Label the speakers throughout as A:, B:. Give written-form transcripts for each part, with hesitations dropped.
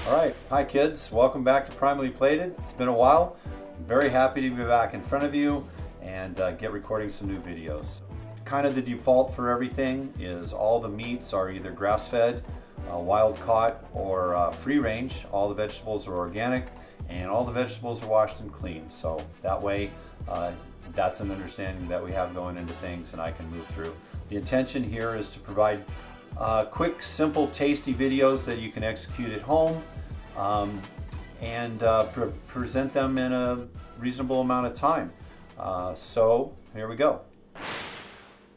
A: All right, hi kids, welcome back to Primally Plated. It's been a while. I'm very happy to be back in front of you and get recording some new videos. Kind of the default for everything is all the meats are either grass-fed, wild caught, or free range. All the vegetables are organic and all the vegetables are washed and clean. So that way, that's an understanding that we have going into things and I can move through. The intention here is to provide quick, simple, tasty videos that you can execute at home and present them in a reasonable amount of time. So here we go.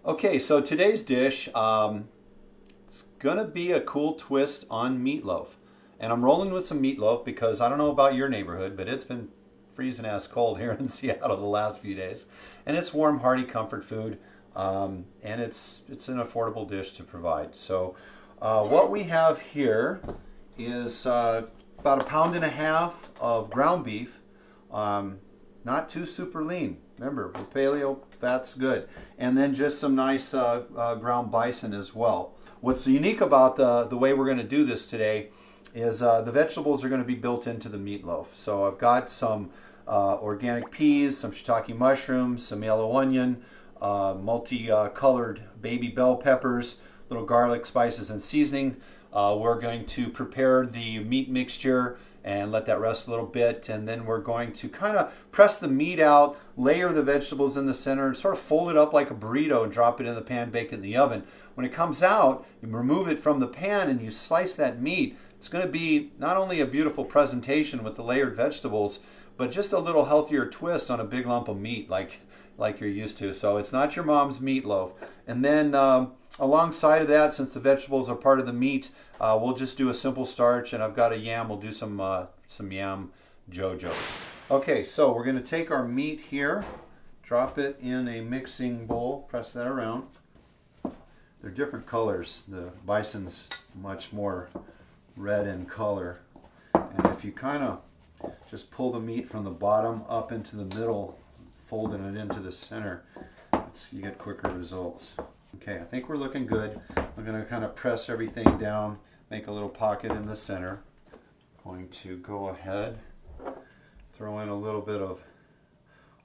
A: Okay, so today's dish, it's gonna be a cool twist on meatloaf. And I'm rolling with some meatloaf because I don't know about your neighborhood, but it's been freezing ass cold here in Seattle the last few days. And it's warm, hearty comfort food. And it's an affordable dish to provide. So what we have here is about 1.5 pounds of ground beef, not too super lean. Remember, with paleo, fat's good. And then just some nice ground bison as well. What's unique about the way we're going to do this today is the vegetables are going to be built into the meatloaf. So I've got some organic peas, some shiitake mushrooms, some yellow onion, multi-colored baby bell peppers, little garlic, spices, and seasoning. We're going to prepare the meat mixture and let that rest a little bit, and then we're going to kind of press the meat out, layer the vegetables in the center, and sort of fold it up like a burrito and drop it in the pan, bake it in the oven. When it comes out, you remove it from the pan and you slice that meat. It's going to be not only a beautiful presentation with the layered vegetables, but just a little healthier twist on a big lump of meat like you're used to. So it's not your mom's meatloaf. And then alongside of that, since the vegetables are part of the meat, we'll just do a simple starch, and I've got a yam. We'll do some yam jojo. Okay, so we're going to take our meat here, drop it in a mixing bowl, press that around. They're different colors. The bison's much more red in color. And if you kind of just pull the meat from the bottom up into the middle, folding it into the center, you get quicker results. Okay, I think we're looking good. I'm going to kind of press everything down, make a little pocket in the center. Going to go ahead, throw in a little bit of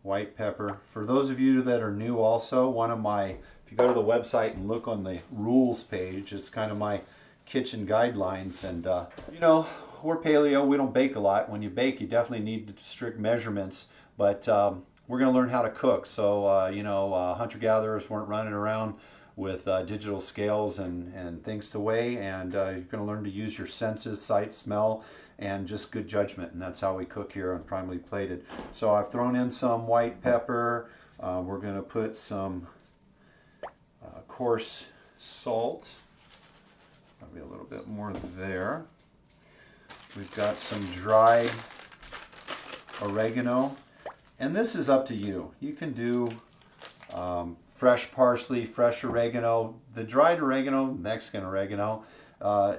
A: white pepper. For those of you that are new also, if you go to the website and look on the rules page, it's kind of my kitchen guidelines. And you know, we're paleo, we don't bake a lot. When you bake, you definitely need strict measurements, but we're going to learn how to cook. So, you know, hunter-gatherers weren't running around with digital scales and things to weigh, and you're going to learn to use your senses, sight, smell, and just good judgment, and that's how we cook here on Primally Plated. So I've thrown in some white pepper. We're going to put some coarse salt, probably a little bit more there. We've got some dried oregano. And this is up to you. You can do fresh parsley, fresh oregano. The dried oregano, Mexican oregano,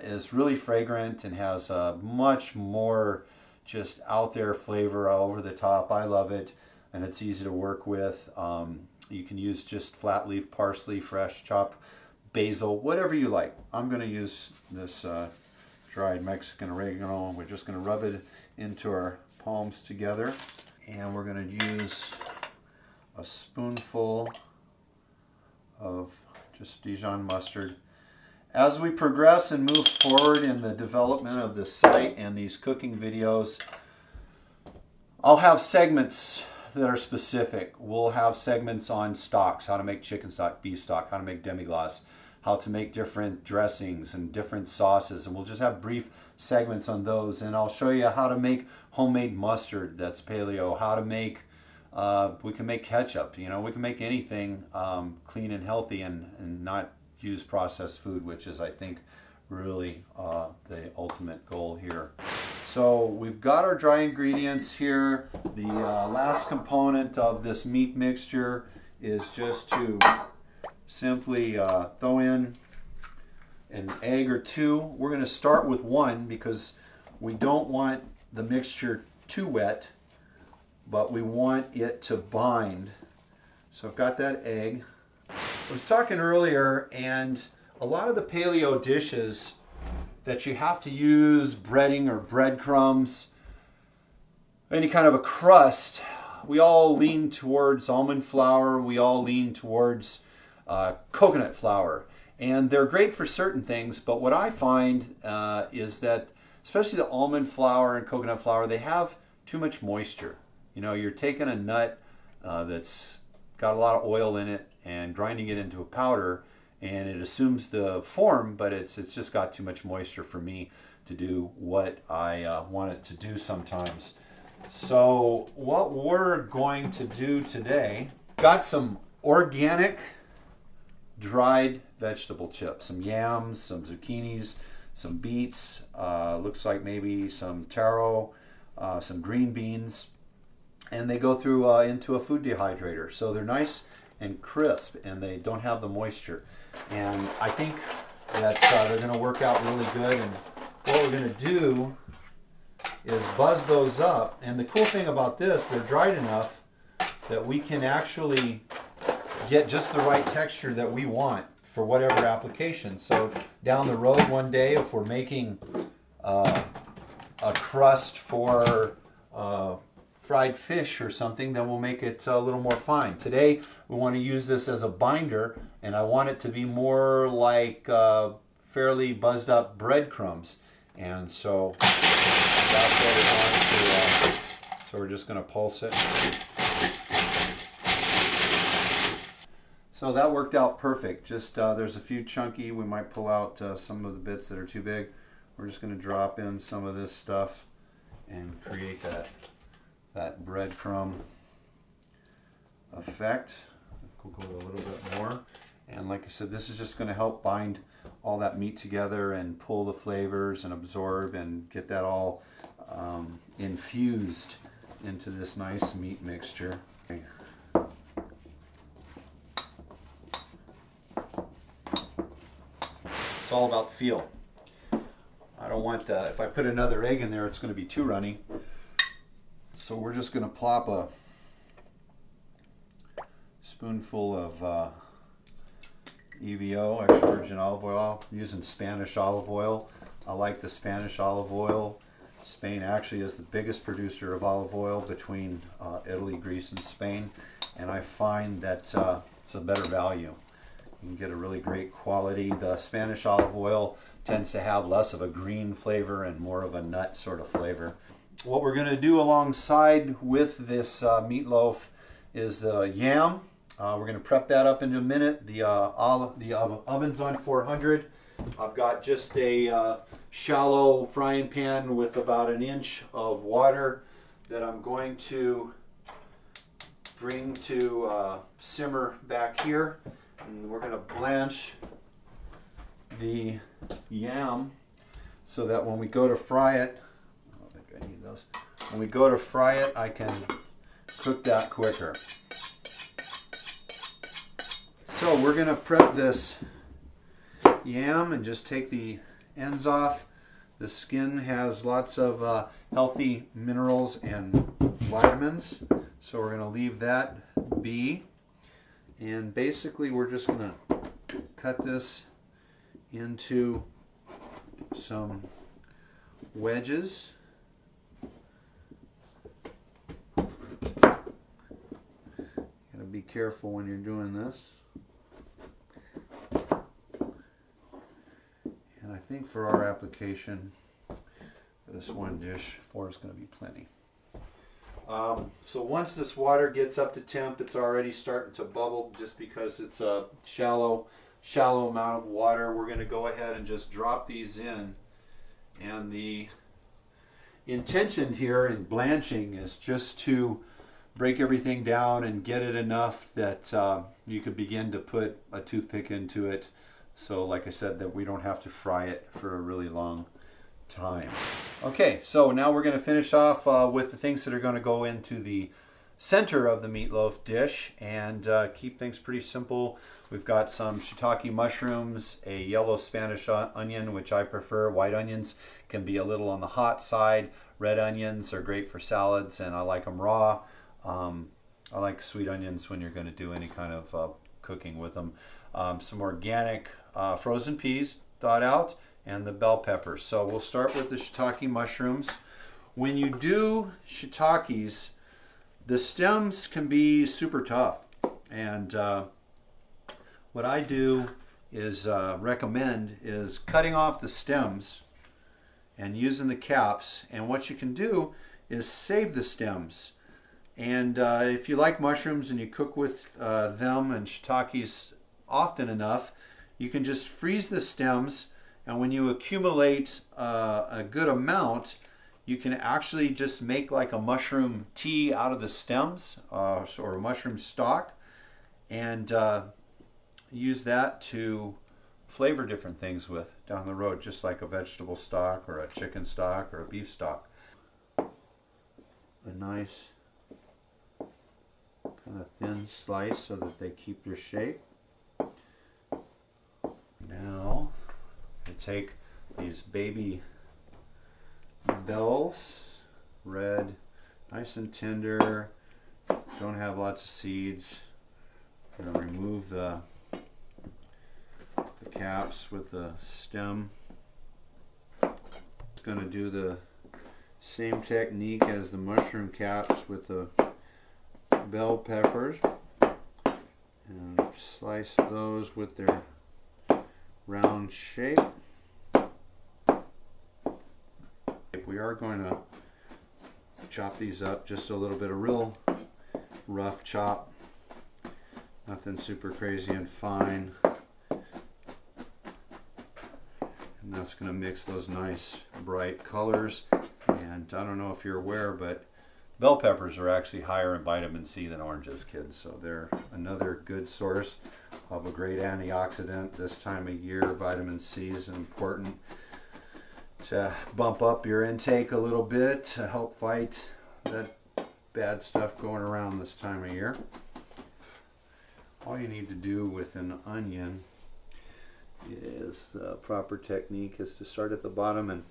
A: is really fragrant and has a much more just out there flavor over the top. I love it, and it's easy to work with. You can use just flat leaf parsley, fresh chopped basil, whatever you like. I'm going to use this dried Mexican oregano. We're just going to rub it into our palms together. And we're going to use a spoonful of just Dijon mustard. As we progress and move forward in the development of this site and these cooking videos, I'll have segments that are specific. We'll have segments on stocks, how to make chicken stock, beef stock, how to make demi-glace, how to make different dressings and different sauces, and we'll just have brief segments on those. And I'll show you how to make homemade mustard that's paleo, how to make, we can make ketchup, you know, we can make anything clean and healthy and not use processed food, which is, I think, really the ultimate goal here. So we've got our dry ingredients here. The last component of this meat mixture is just to simply throw in an egg or two. We're going to start with one because we don't want the mixture too wet, but we want it to bind. So I've got that egg. I was talking earlier, and a lot of the paleo dishes that you have to use breading or breadcrumbs, any kind of a crust, we all lean towards almond flour, we all lean towards coconut flour. And they're great for certain things, but what I find is that especially the almond flour and coconut flour, they have too much moisture. You know, you're taking a nut that's got a lot of oil in it and grinding it into a powder, and it assumes the form, but it's just got too much moisture for me to do what I want it to do sometimes. So what we're going to do today, got some organic dried vegetable chips, some yams, some zucchinis, some beets, looks like maybe some taro, some green beans, and they go through into a food dehydrator. So they're nice and crisp and they don't have the moisture. And I think that they're going to work out really good. And what we're going to do is buzz those up. And the cool thing about this, they're dried enough that we can actually get just the right texture that we want for whatever application. So down the road one day, if we're making a crust for fried fish or something, then we'll make it a little more fine. Today we want to use this as a binder, and I want it to be more like fairly buzzed up breadcrumbs. And so that's what we want to, so we're just going to pulse it. So that worked out perfect. Just there's a few chunky, we might pull out some of the bits that are too big. We're just going to drop in some of this stuff and create that breadcrumb effect. We'll go a little bit more. And like I said, this is just going to help bind all that meat together and pull the flavors and absorb and get that all infused into this nice meat mixture. Okay. It's all about the feel. I don't want that. If I put another egg in there, it's going to be too runny. So we're just going to plop a spoonful of EVO, extra virgin olive oil. I'm using Spanish olive oil. I like the Spanish olive oil. Spain actually is the biggest producer of olive oil between Italy, Greece, and Spain. And I find that it's a better value. You can get a really great quality. The Spanish olive oil tends to have less of a green flavor and more of a nut sort of flavor. What we're going to do alongside with this meatloaf is the yam. We're going to prep that up in a minute. The oven's on 400. I've got just a shallow frying pan with about 1 inch of water that I'm going to bring to simmer back here. And we're going to blanch the yam so that when we go to fry it, I don't think I need those. When we go to fry it, I can cook that quicker. So we're going to prep this yam and just take the ends off. The skin has lots of healthy minerals and vitamins, so we're going to leave that be. And basically we're just going to cut this into some wedges. Gotta be careful when you're doing this. And I think for our application, for this one dish, 4 is going to be plenty. So once this water gets up to temp, it's already starting to bubble just because it's a shallow amount of water. We're going to go ahead and just drop these in. And the intention here in blanching is just to break everything down and get it enough that you could begin to put a toothpick into it. So like I said, that we don't have to fry it for a really long time. Okay, so now we're going to finish off with the things that are going to go into the center of the meatloaf dish and keep things pretty simple. We've got some shiitake mushrooms, a yellow Spanish onion, which I prefer. White onions can be a little on the hot side. Red onions are great for salads, and I like them raw. I like sweet onions when you're going to do any kind of cooking with them. Some organic frozen peas thawed out, and the bell peppers. So we'll start with the shiitake mushrooms. When you do shiitakes, the stems can be super tough. And what I do is recommend is cutting off the stems and using the caps. And what you can do is save the stems. And if you like mushrooms and you cook with them and shiitakes often enough, you can just freeze the stems, and when you accumulate a good amount, you can actually just make like a mushroom tea out of the stems or a mushroom stock, and use that to flavor different things with down the road, just like a vegetable stock or a chicken stock or a beef stock. A nice kind of thin slice so that they keep their shape. Now I take these baby bells, red, nice and tender, don't have lots of seeds. I'm going to remove the caps with the stem. Going to do the same technique as the mushroom caps with the bell peppers, and slice those with their round shape. We are going to chop these up just a little bit, a real rough chop, nothing super crazy and fine. And that's going to mix those nice bright colors. And I don't know if you're aware, but bell peppers are actually higher in vitamin C than oranges, kids. So they're another good source of a great antioxidant. This time of year, vitamin C is important to bump up your intake a little bit to help fight that bad stuff going around this time of year. All you need to do with an onion is the proper technique is to start at the bottom and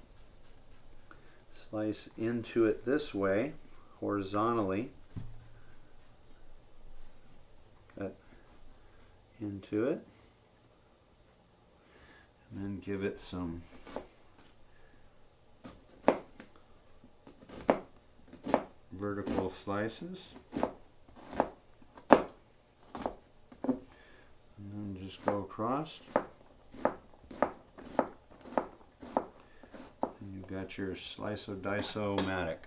A: slice into it this way, horizontally. Cut into it, and then give it some vertical slices, and then just go across. And you've got your slice-o-dice-o-matic.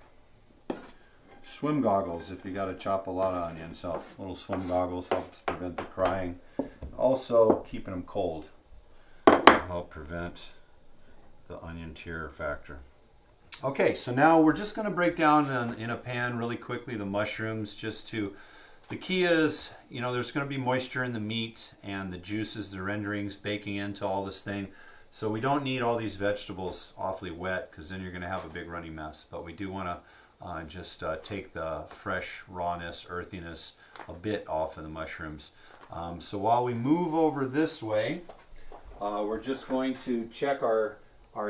A: Swim goggles if you got to chop a lot of onions. So little swim goggles helps prevent the crying. Also keeping them cold will help prevent the onion tear factor. Okay, so now we're just going to break down in a pan really quickly the mushrooms. The key is, you know, there's going to be moisture in the meat and the juices, the renderings baking into all this thing. So we don't need all these vegetables awfully wet, because then you're going to have a big runny mess. But we do want to just take the fresh rawness, earthiness a bit off of the mushrooms. So while we move over this way, we're just going to check our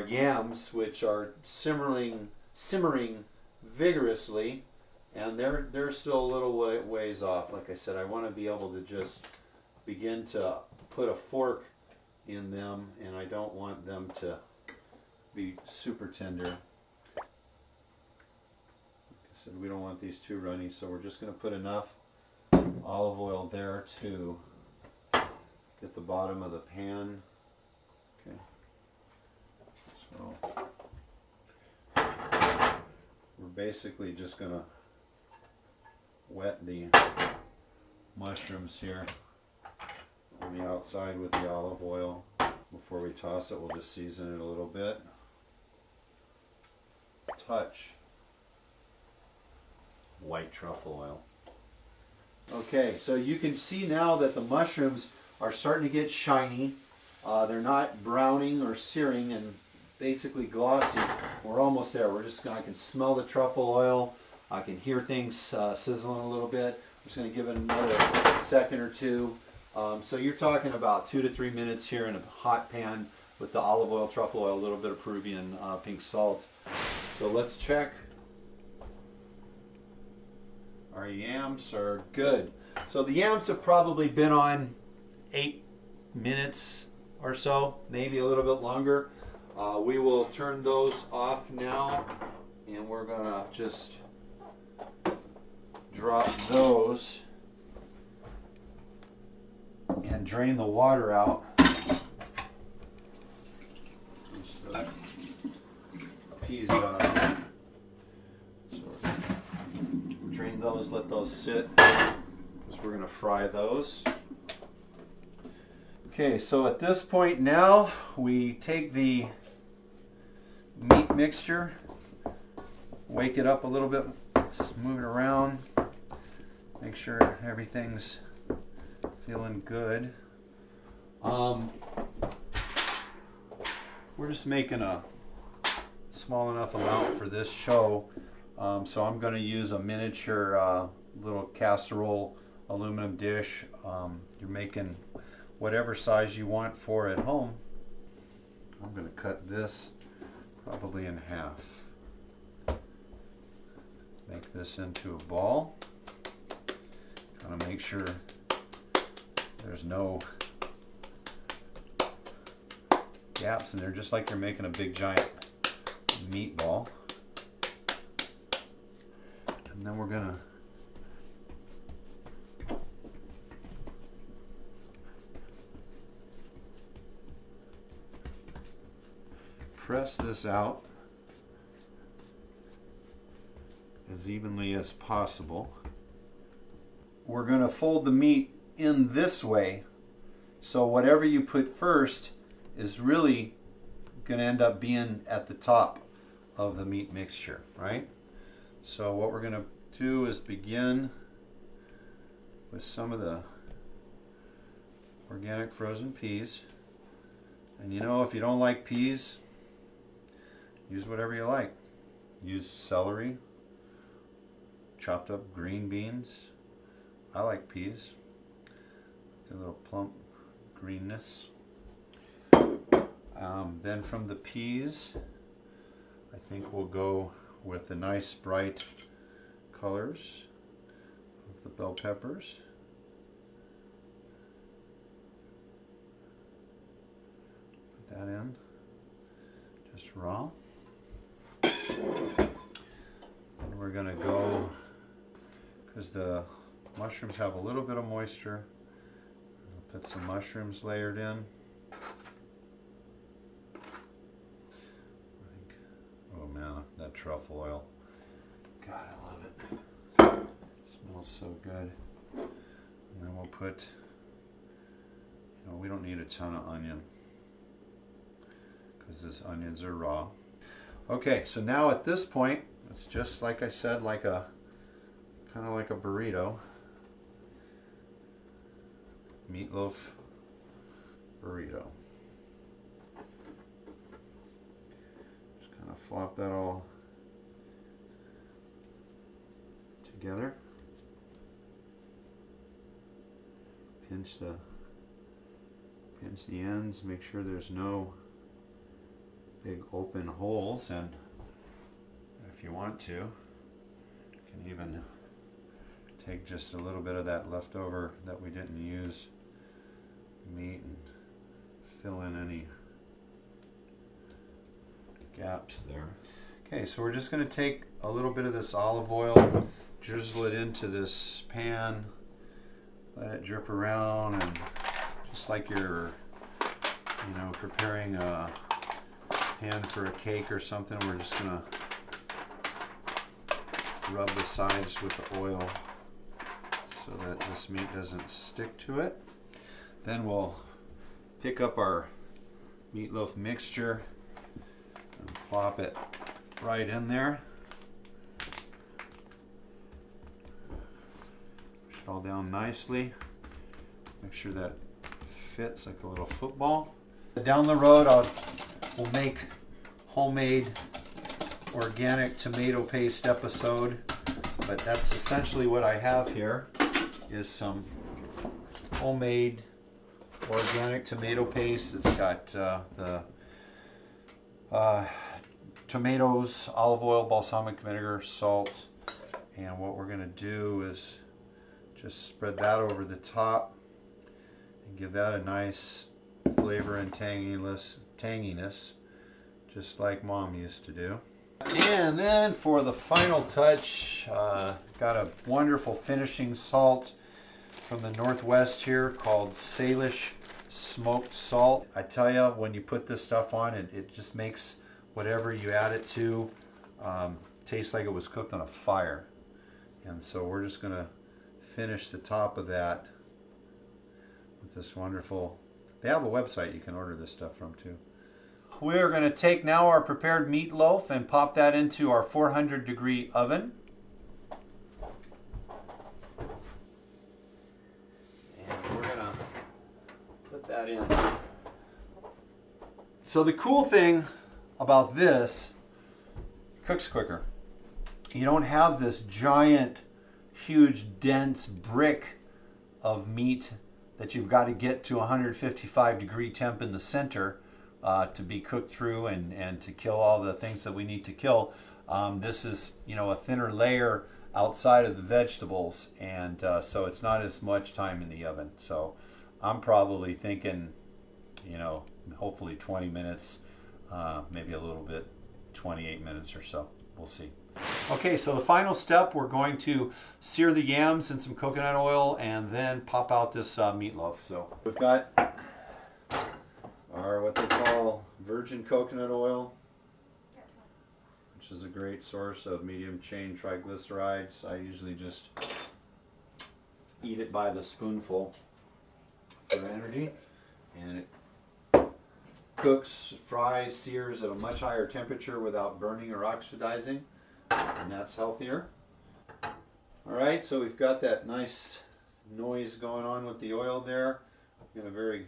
A: yams, which are simmering vigorously, and they're still a little ways off. Like I said, I want to be able to just begin to put a fork in them, and I don't want them to be super tender. Like I said, we don't want these too runny, so we're just going to put enough olive oil there to get the bottom of the pan. Okay. So we're basically just going to wet the mushrooms here on the outside with the olive oil. Before we toss it, we'll just season it a little bit. Touch white truffle oil. Okay, so you can see now that the mushrooms are starting to get shiny. They're not browning or searing and basically glossy. We're almost there. I can smell the truffle oil. I can hear things sizzling a little bit. I'm just going to give it another second or two. So you're talking about 2 to 3 minutes here in a hot pan with the olive oil, truffle oil, a little bit of Peruvian pink salt. So let's check. Our yams are good. So the yams have probably been on 8 minutes or so, maybe a little bit longer. We will turn those off now, and we're gonna just drop those and drain the water out. Peas, so drain those, let those sit, because we're going to fry those. Okay, so at this point now, we take the meat mixture, wake it up a little bit, let's move it around, make sure everything's feeling good. We're just making a small enough amount for this show, so I'm going to use a miniature little casserole aluminum dish. You're making whatever size you want for at home. I'm going to cut this probably in half. Make this into a ball. Kind of make sure there's no gaps in there, just like you're making a big giant meatball. And then we're gonna press this out as evenly as possible. We're gonna fold the meat in this way, so whatever you put first is really gonna end up being at the top of the meat mixture, right? So what we're going to do is begin with some of the organic frozen peas. And you know, if you don't like peas, use whatever you like. Use celery, chopped up green beans. I like peas. A little plump greenness. Then from the peas, I think we'll go with the nice bright colors of the bell peppers. Put that in, just raw. And we're going to go, because the mushrooms have a little bit of moisture, I'll put some mushrooms layered in. That truffle oil. God, I love it. It smells so good. And then we'll put, you know, we don't need a ton of onion because these onions are raw. Okay, so now at this point, it's just like I said, like a kind of like a burrito. Meatloaf burrito. Just kind of flop that all together. Pinch the ends, make sure there's no big open holes, and if you want to, you can even take just a little bit of that leftover that we didn't use meat and fill in any gaps there. Okay, so we're just going to take a little bit of this olive oil, drizzle it into this pan, let it drip around, and just like you're, you know, preparing a pan for a cake or something, we're just going to rub the sides with the oil so that this meat doesn't stick to it. Then we'll pick up our meatloaf mixture and plop it right in there. Push it all down nicely. Make sure that fits like a little football. Down the road, we'll make homemade organic tomato paste episode, but that's essentially what I have here, is some homemade organic tomato paste. It's got the tomatoes, olive oil, balsamic vinegar, salt, and what we're going to do is just spread that over the top and give that a nice flavor and tanginess. just like Mom used to do. And then for the final touch, got a wonderful finishing salt from the Northwest here called Salish smoked salt. I tell you, when you put this stuff on, it just makes whatever you add it to taste like it was cooked on a fire. And so we're just going to finish the top of that with this wonderful, they have a website you can order this stuff from too. We're going to take now our prepared meatloaf and pop that into our 400-degree oven. And we're going to put that in. So the cool thing about this, cooks quicker. You don't have this giant, huge, dense brick of meat that you've got to get to 155-degree temp in the center to be cooked through and to kill all the things that we need to kill. This is, you know, a thinner layer outside of the vegetables, and so it's not as much time in the oven. So I'm probably thinking, you know, hopefully 20 minutes, maybe a little bit, 28 minutes or so. We'll see. Okay, so the final step, we're going to sear the yams in some coconut oil and then pop out this meatloaf. So we've got our what they call virgin coconut oil, which is a great source of medium chain triglycerides. I usually just eat it by the spoonful for energy, and it cooks, fries, sears at a much higher temperature without burning or oxidizing, and that's healthier. Alright, so we've got that nice noise going on with the oil there. I'm going to very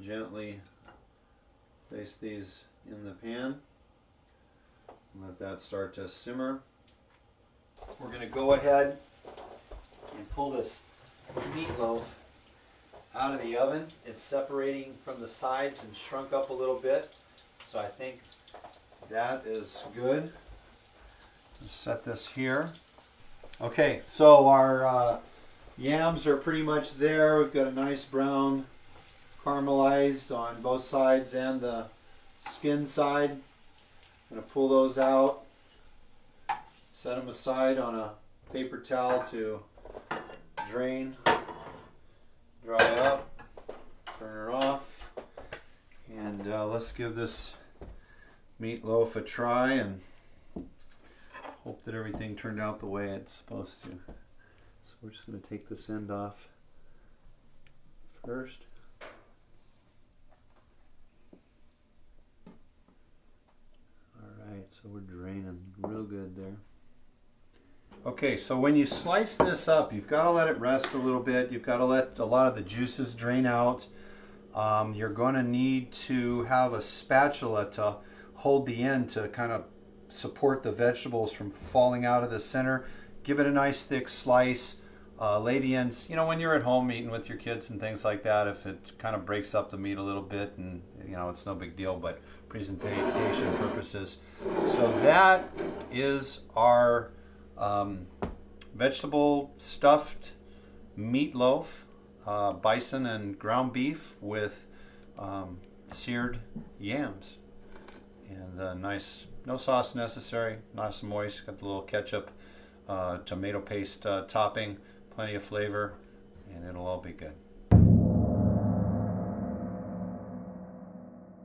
A: gently place these in the pan and let that start to simmer. We're going to go ahead and pull this meatloaf out of the oven. It's separating from the sides and shrunk up a little bit, so I think that is good. Let's set this here. Okay, so our yams are pretty much there. We've got a nice brown caramelized on both sides and the skin side. I'm going to pull those out, set them aside on a paper towel to drain, dry up, turn her off, and let's give this meatloaf a try and hope that everything turned out the way it's supposed to. So we're just going to take this end off first. Alright, so we're draining real good there. Okay, so when you slice this up, you've got to let it rest a little bit. You've got to let a lot of the juices drain out. You're going to need to have a spatula to hold the end to kind of support the vegetables from falling out of the center. Give it a nice thick slice. Lay the ends, you know, when you're at home eating with your kids and things like that, if it kind of breaks up the meat a little bit, and you know, it's no big deal, but presentation purposes. So that is our vegetable stuffed meatloaf, bison and ground beef with seared yams, and nice, no sauce necessary, nice and moist. Got the little ketchup, tomato paste topping, plenty of flavor, and it'll all be good.